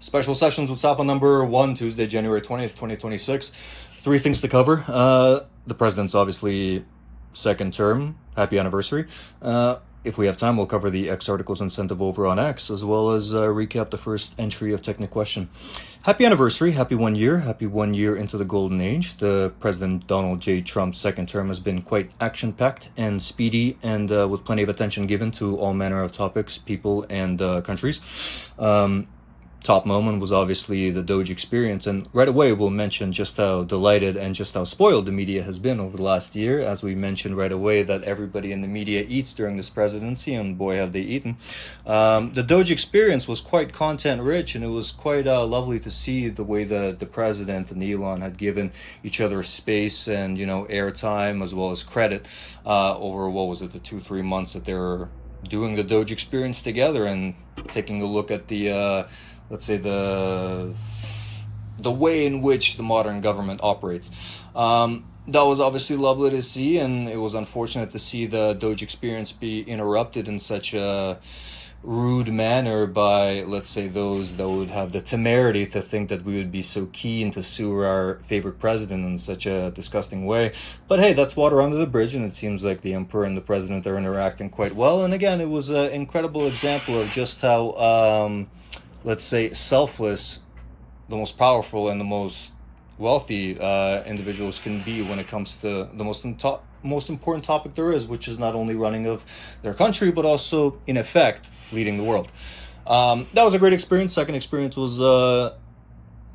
Special sessions with Safa number 1, Tuesday, January 20th, 2026. Three things to cover. The president's obviously second term. Happy anniversary. If we have time, we'll cover the X articles incentive over on X, as well as recap the first entry of Technic Question. Happy anniversary. Happy 1 year. Happy 1 year into the golden age. The President Donald J. Trump's second term has been quite action-packed and speedy, and with plenty of attention given to all manner of topics, people, and countries. Top moment was obviously the Doge experience, and right away we'll mention just how delighted and just how spoiled the media has been over the last year, as we mentioned right away that everybody in the media eats during this presidency, and boy have they eaten. The Doge experience was quite content rich, and it was quite lovely to see the way the president and Elon had given each other space and airtime as well as credit over what was it, the 2-3 months that they were doing the Doge experience together, and taking a look at the let's say the way in which the modern government operates. That was obviously lovely to see, and it was unfortunate to see the Doge experience be interrupted in such a rude manner by, let's say, those that would have the temerity to think that we would be so keen to sue our favorite president in such a disgusting way. But hey, that's water under the bridge, and it seems like the emperor and the president are interacting quite well. And again, it was an incredible example of just how let's say, selfless, the most powerful and the most wealthy individuals can be when it comes to the most important topic there is, which is not only running of their country, but also, in effect, leading the world. That was a great experience. Second experience was, that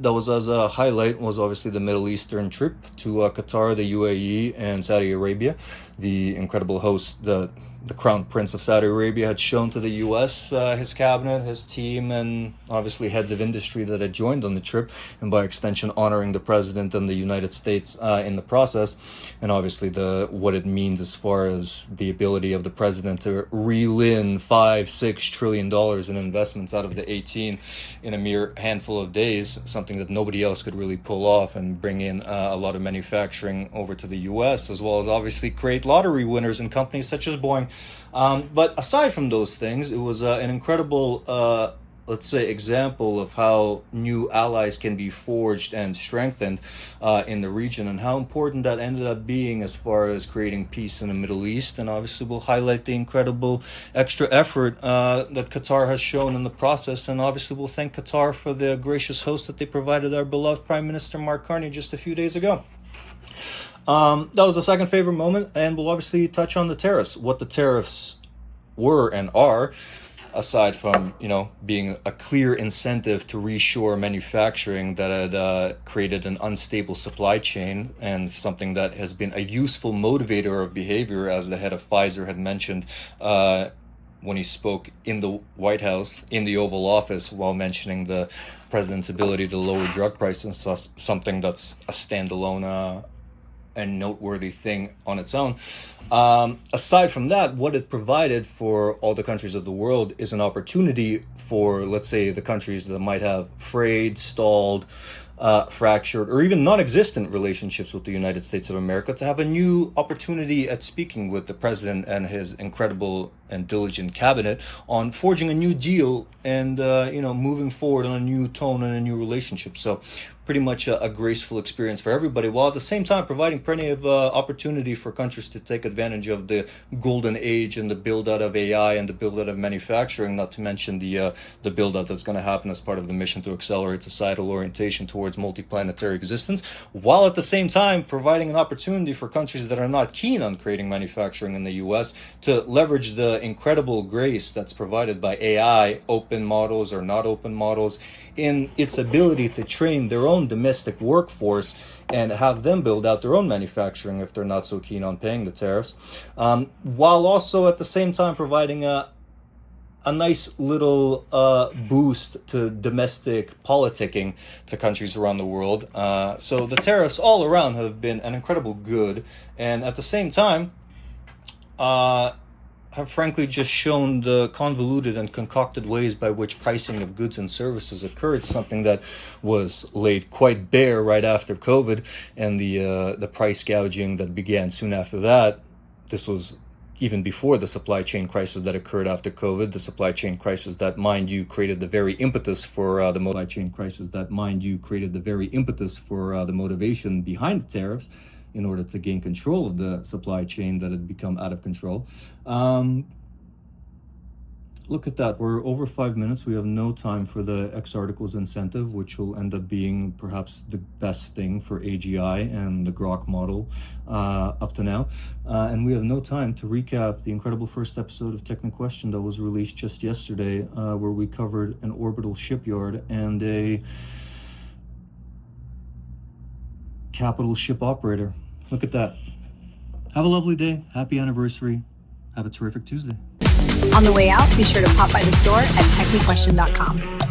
was as a highlight, was obviously the Middle Eastern trip to Qatar, the UAE, and Saudi Arabia. The incredible host, the Crown Prince of Saudi Arabia, had shown to the U.S. His cabinet, his team, and obviously heads of industry that had joined on the trip, and by extension honoring the president and the United States in the process, and obviously what it means as far as the ability of the president to reel in $5-6 trillion in investments out of the 18 in a mere handful of days, something that nobody else could really pull off, and bring in a lot of manufacturing over to the U.S., as well as obviously create lottery winners in companies such as Boeing. But aside from those things, it was an incredible, let's say, example of how new allies can be forged and strengthened in the region, and how important that ended up being as far as creating peace in the Middle East. And obviously we'll highlight the incredible extra effort that Qatar has shown in the process, and obviously we'll thank Qatar for the gracious host that they provided our beloved Prime Minister Mark Carney just a few days ago. That was the second favorite moment, and we'll obviously touch on the tariffs, what the tariffs were and are, aside from, being a clear incentive to reshore manufacturing that had created an unstable supply chain, and something that has been a useful motivator of behavior, as the head of Pfizer had mentioned when he spoke in the White House, in the Oval Office, while mentioning the president's ability to lower drug prices, something that's a standalone and noteworthy thing on its own. Aside from that, what it provided for all the countries of the world is an opportunity for, let's say, the countries that might have frayed, stalled, fractured, or even non-existent relationships with the United States of America to have a new opportunity at speaking with the president and his incredible and diligent cabinet on forging a new deal and, moving forward on a new tone and a new relationship. So pretty much a graceful experience for everybody, while at the same time providing plenty of opportunity for countries to take advantage of the golden age and the build out of AI and the build out of manufacturing, not to mention the build out that's going to happen as part of the mission to accelerate societal orientation towards multiplanetary existence, while at the same time providing an opportunity for countries that are not keen on creating manufacturing in the US to leverage the incredible grace that's provided by AI, open models or not open models, in its ability to train their own domestic workforce and have them build out their own manufacturing if they're not so keen on paying the tariffs, while also at the same time providing a nice little boost to domestic politicking to countries around the world. So the tariffs all around have been an incredible good, and at the same time have frankly just shown the convoluted and concocted ways by which pricing of goods and services occurs, something that was laid quite bare right after COVID and the price gouging that began soon after that. This was even before the supply chain crisis that occurred after COVID, the supply chain crisis that, mind you, created the very impetus for the motivation behind the tariffs in order to gain control of the supply chain that had become out of control. Look at that. We're over 5 minutes. We have no time for the X articles incentive, which will end up being perhaps the best thing for AGI and the Grok model up to now. And we have no time to recap the incredible first episode of Techno Question that was released just yesterday, where we covered an orbital shipyard and a capital ship operator. Look at that. Have a lovely day. Happy anniversary. Have a terrific Tuesday. On the way out, be sure to pop by the store at techniquestion.com.